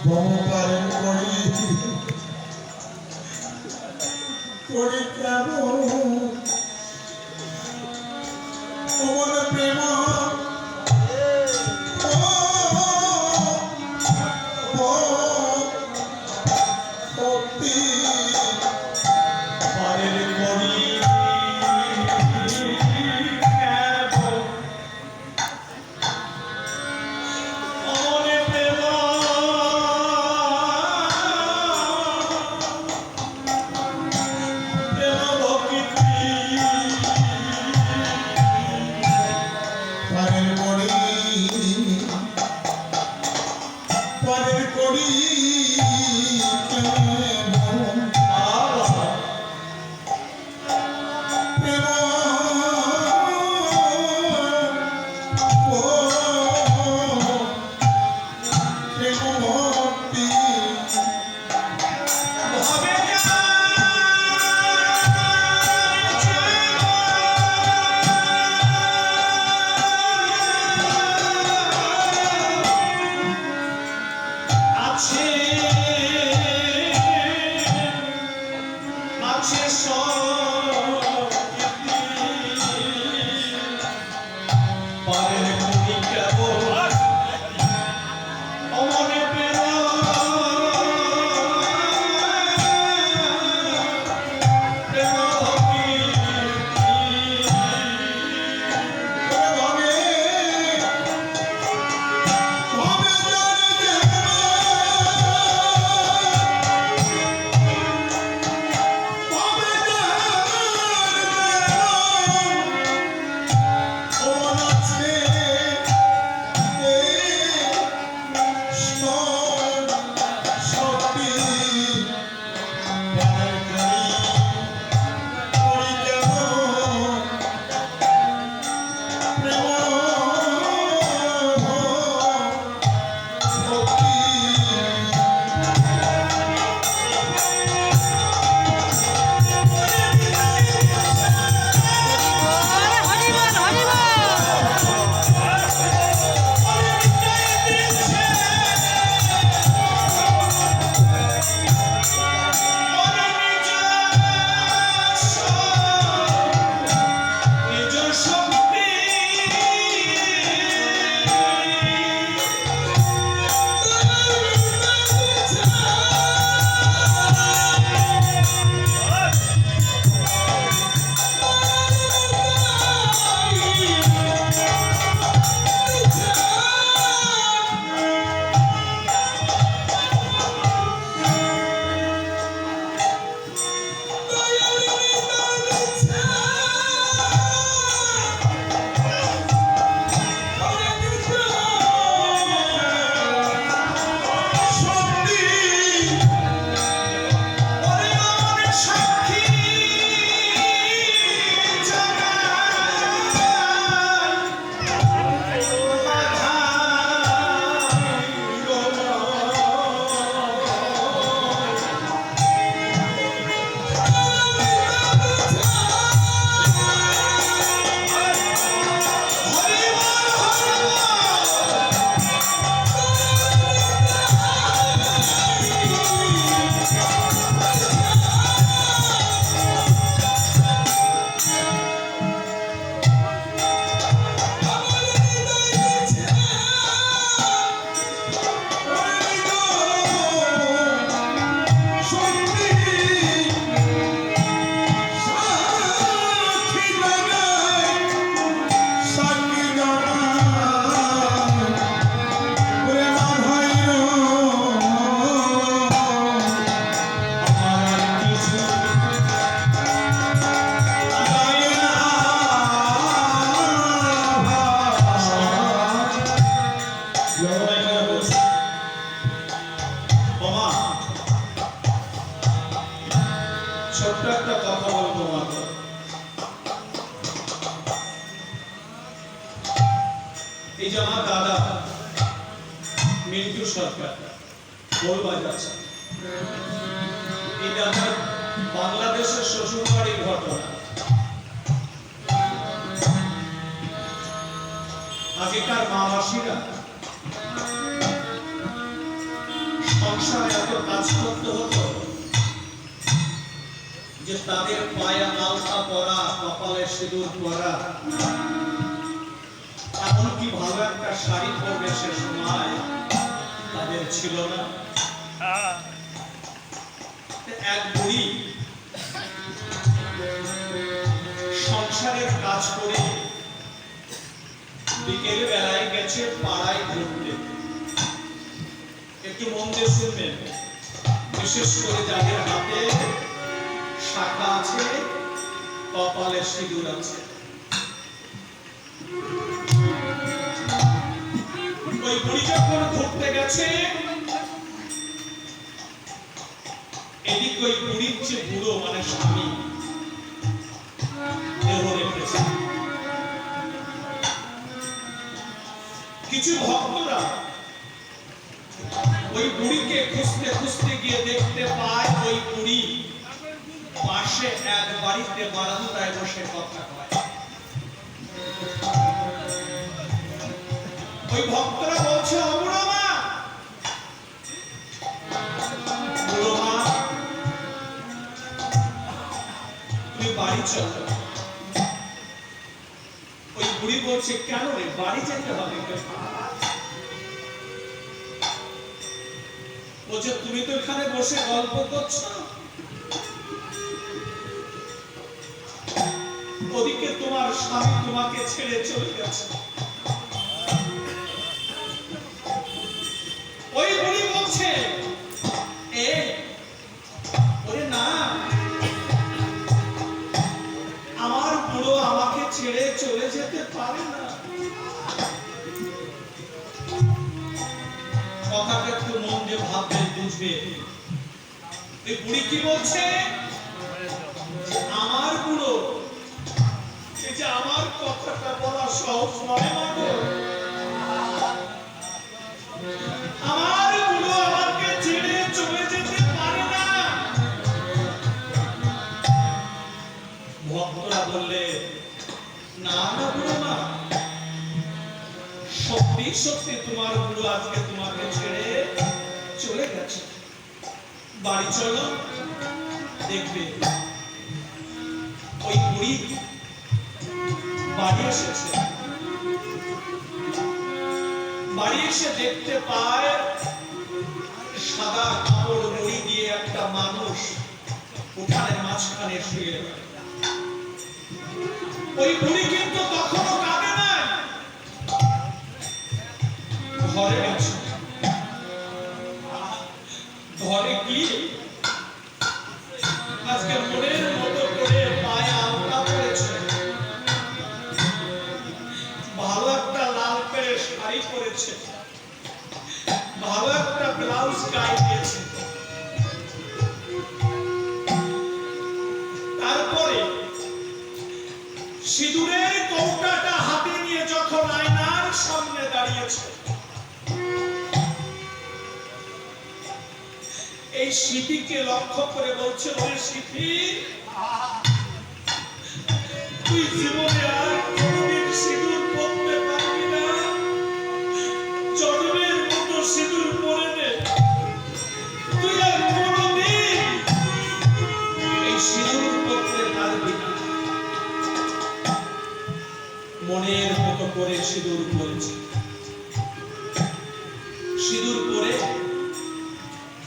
ভবপারের করি কেমন অমর প্রেম বাংলাদেশের শ্বশুরবাড়ির ঘটনা। আগেকার মা মাসিরা কাজ করতে হতো যে তাদের পায়ে আলতা পরা, কপালে সিঁদুর পরা, এমনকি ভালো একটা শাড়ি পরবে সে সময় তাদের ছিল না। এক বুড়ি সংসারের কাজ করে বিকেল বেলায় গেছে পাড়ায় ঘুরতে। একটু মন দিয়ে শুনবেন, বিশেষ করে যাদের হাতে শাখা আছে, কপালে সিঁদুর আছে। ওই বুড়ি যখন ঘুরতে গেছে, এদিক ওই বুড়ির যে বুড়ো মানে স্বামী দেহ রেখেছে। কিছু ভক্তরা ওই বুড়িকে খুঁজতে খুঁজতে গিয়ে দেখতে পায় ওই বুড়ি পাশে এক বাড়িতে বারান্দায় বসে কথা কয়। ওই ভক্তরা বলছে, ও বুড়ো মা, বুড়ো মা, তুমি বাড়ি চলো। ওই বুড়ি বলছে, কেন রে, বাড়ি যেতে হবে? বলছে, তুমি তো এখানে বসে গল্প করছো, ওদিকে তোমার স্বামী তোমাকে ছেড়ে চলে গেছে। ওই বুড়ি বলছে, ওরে না, আমার বুড়ো আমাকে ছেড়ে চলে যেতে পারে না। কথাটা একটু মন দিয়ে ভাববে, বুঝবে। এই বুড়ি কি বলছে? আমার বুড়ো, এই যে আমার কথাটা বলা সহজ নয় মাগো। আমার বুড়ো আমাকে ছেড়ে চলে যেতে পারে না। ভক্তরা বললে, না না বুড়ো মা, সত্যি সত্যি তোমার বুড়ো আজকে তোমাকে ছেড়ে চলে গেছে। বাড়ি চলো, দেখবে। ওই বুড়ি বাড়ি এসেছে। বাড়ি এসে দেখতে পায় সাদা কাপড় মুড়ি দিয়ে একটা মানুষ উঠানের মাঝখানে শুয়ে। ওই বুড়ি কিন্তু তখনও কাঁদে নাই, ঘরে গেছে। ঘরে কি আজকে মনের মতো করে পায়ে আলতা পরেছে, ভালো একটা লাল পেরে শাড়ি পরেছে, ভালো একটা ব্লাউজ গায়ে দিয়েছে। তারপরে সিঁদুরের কৌটাটা হাতে নিয়ে যখন আয়নার সামনে দাঁড়িয়েছে, এই স্মৃতিকে লক্ষ্য করে বলছে, ওই স্মৃতি, তুই জীবনে আর কোনদিন সিঁদুর পরতে পারবি না। জন্মের মতো সিঁদুর পরে নে, তুই আর কোনদিন এই সিঁদুর পরতে পারবি না। মনের মতো করে সিঁদুর পরেছে। সিঁদুর পরে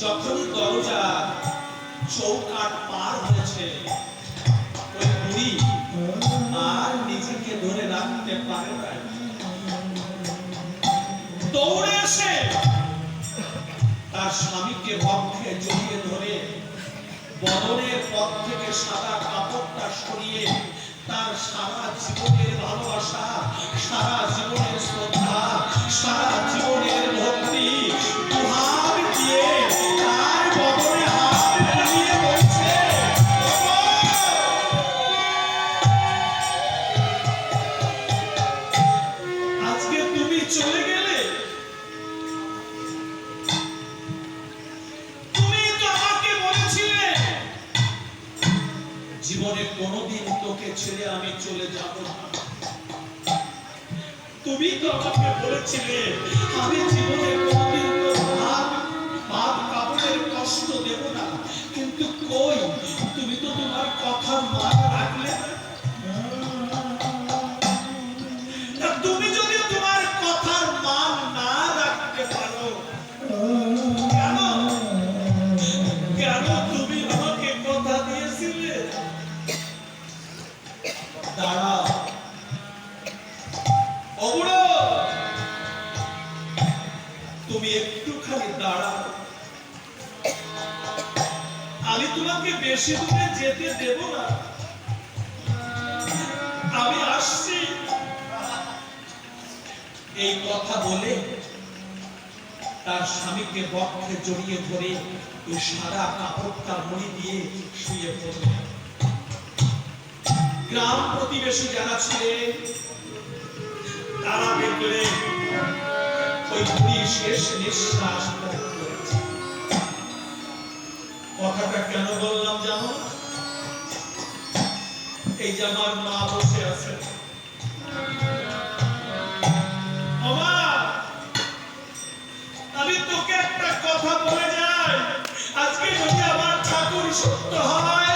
যখন দরজা চৌকাঠ পার হয়েছে, ওই বুড়ি আর নিজেকে ধরে রাখতে পারে না, দৌড়ে এসে তার স্বামীকে বক্ষে জড়িয়ে ধরে বদনের পথ থেকে সাদা কাপড়টা সরিয়ে তার সারা জীবনের ভালোবাসা, সারা জীবনের শ্রদ্ধা, সারা জীবনের ভক্তি দুহাত দিয়ে তার বদনে হাত বুলিয়ে বলছে, আজকে তুমি চলে গেলে, তুমি তো আমাকে বলেছিলে জীবনে কোনোদিন তোকে ছেড়ে আমি চলে যাব না। তুমি তো আমাকে বলেছিলে আমি জীবনে কোনোদিন তোর ভাত কাপড়ের কষ্ট মান রাখলে না? তা তুমি যদি তোমার কথার মান না রাখতে পারো, কেন কেন তুমি আমাকে কথা দিয়েছিলে? দাঁড়াও অবুড়ো, তুমি একটুখানি দাঁড়াও, আমি তোমাকে বেশি দূরে যেতে দেব না, আমি আসছি। এই কথা বলে তার স্বামীকে বক্ষে জড়িয়ে ধরে ওই সাদা কাপড়টা মুড়ি দিয়ে শুয়ে পড়ল। গ্রাম প্রতিবেশী যারা ছিলেন তারা দেখলে ওই বুড়ি শেষ নিঃশ্বাস ত্যাগ করেছে। কথাটা কেন বললাম জানো? এই যে আমার মা বসে আছে, ওমা, আমি তোকে একটা কথা বলে যাই, আজকে যদি আমার ঠাকুর সত্য হয়